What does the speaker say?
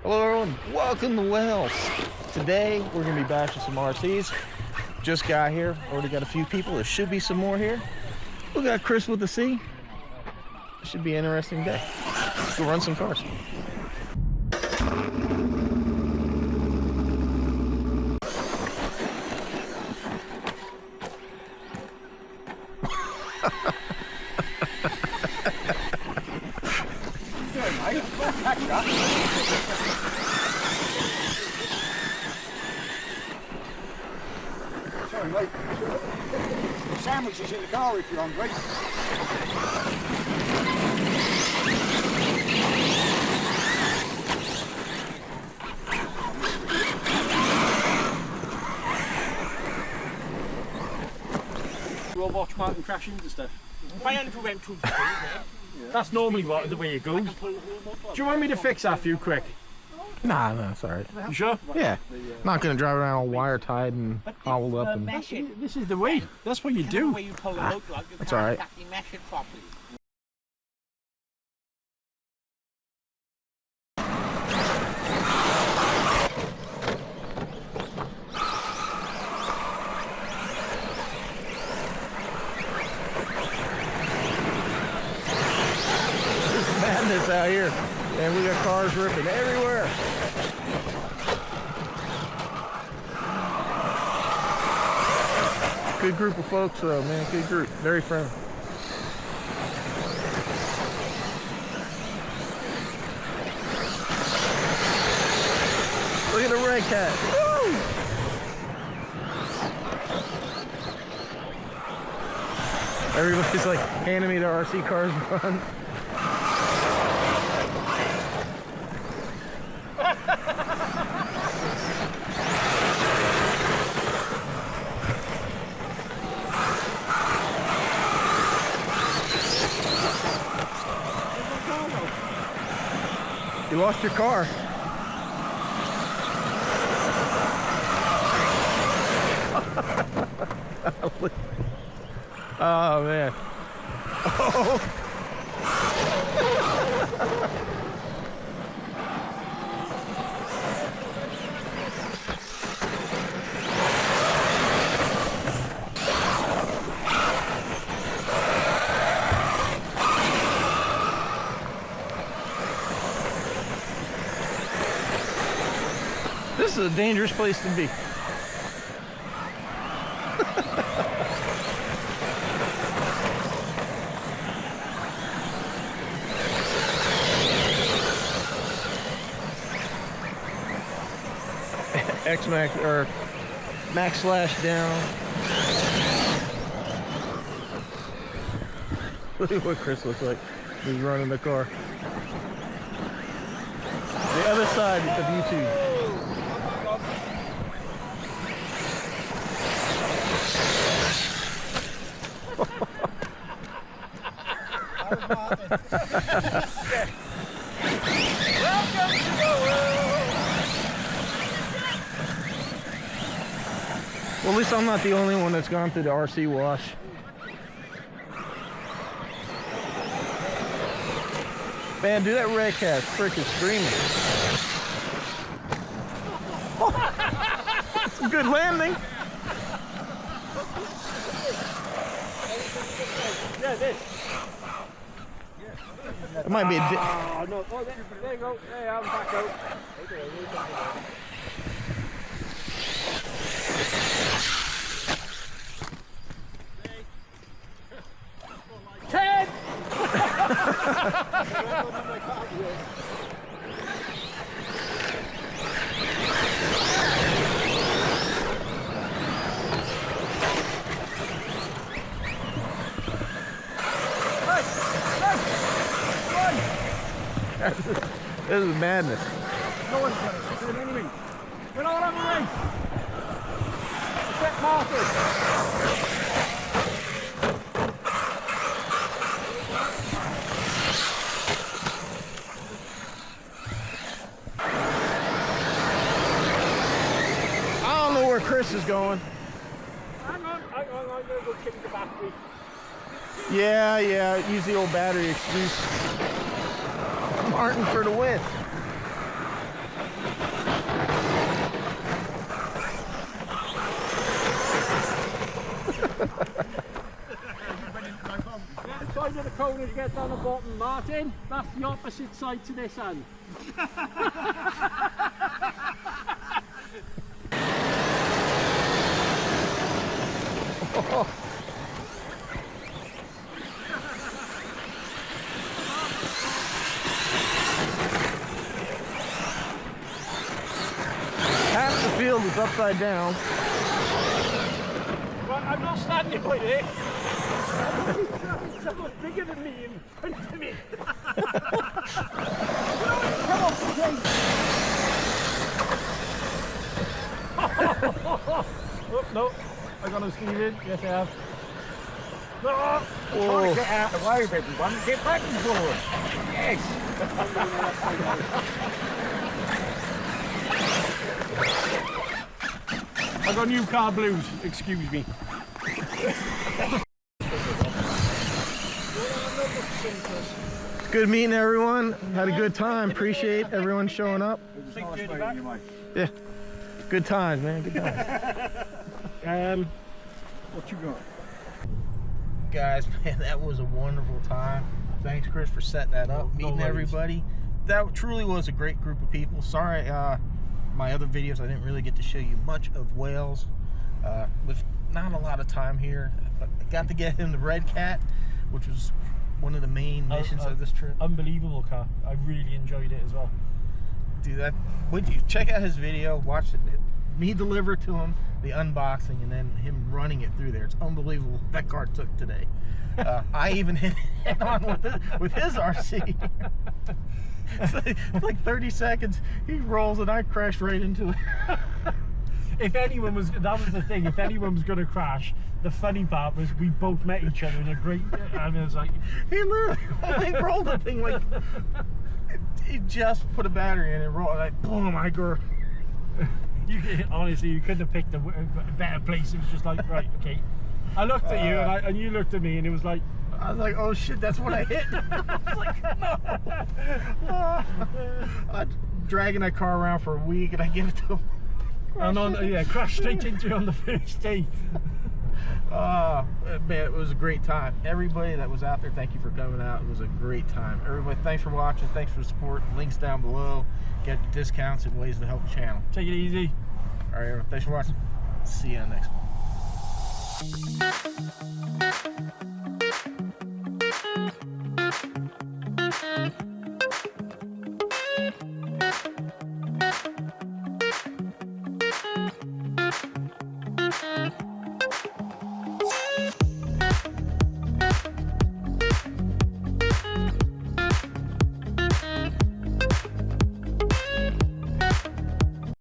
Hello everyone, welcome to Wells. Today we're going to be bashing some RCs. Just got here, already got a few people. There should be some more here. We got Chris with the C. It should be an interesting day. Let's go run some cars. Sorry, mate. Sandwiches in the car if you're hungry. We'll watch Martin crash into stuff. If I hadn't went too far, that's normally the way it goes. Do you want me to fix that for you quick? Nah, no, it's alright. You sure? Yeah. Not gonna drive around all wire tied and hobbled up. And... This is the way. That's what you do. That's alright. Madness out here, and we got cars ripping everywhere. Good group of folks though, man, good group, very friendly. Look at the red cat. Woo! Everybody's like handing me the RC cars in front. You lost your car. Oh man. Oh. This is a dangerous place to be. X-Max or Max Slash down. Look at what Chris looks like. He's running the car. The other side of YouTube. Welcome to the world. Well, at least I'm not the only one that's gone through the RC wash. Man, dude, that red cat freaking screaming. Oh, that's a good landing. Yeah, this. It might be a Oh, no. Oh, there you go. There, I'm back out. Ted! This is madness. No one's going to do it anyway. We're not on the race. Set markers. I don't know where Chris is going. Hang on, I'm going to go change the battery. Yeah, use the old battery excuse. Martin for the win. soon as you get down the bottom, Martin, that's the opposite side to this end. Half the field is upside down. Well, I'm not standing by it. Someone's bigger than me in front of me. Come off the plate. Oh, no. I got no speed in. Yes, I have. No. Trying to get out of the way of everyone and get back and forward. Yes. I got new car blues. Excuse me. Good meeting everyone. Had a good time. Appreciate everyone showing up. Nice meeting you, mate. Yeah. Good times, man. Good times. What you got? Guys, man, that was a wonderful time. Thanks, Chris, for setting that up, meeting worries. everybody. That truly was a great group of people. Sorry, my other videos, I didn't really get to show you much of Wales. With not a lot of time here. I got to get in the Red Cat, which was one of the main missions of this trip. Unbelievable car. I really enjoyed it as well. Dude, that would you check out his video, watch it, me deliver to him the unboxing and then him running it through there. It's unbelievable what that car took today. I even hit on with his RC. It's like 30 seconds, he rolls and I crashed right into it. If anyone was, that was the thing, if anyone was going to crash, the funny part was we both met each other in a great, I mean, it was like... He literally rolled the thing like, he just put a battery in and rolled, like, boom, I go. Honestly, you couldn't have picked a better place. It was just like, right, okay. I looked at you and you looked at me and it was like... I was like, oh shit, that's what I hit. I was like, no. I'm dragging that car around for a week and I give it to him. And crashed straight into you on the first day. Man, it was a great time. Everybody that was out there, thank you for coming out. It was a great time. Everybody, thanks for watching. Thanks for the support. Links down below. Get discounts and ways to help the channel. Take it easy. All right, everyone, thanks for watching. See you on the next one.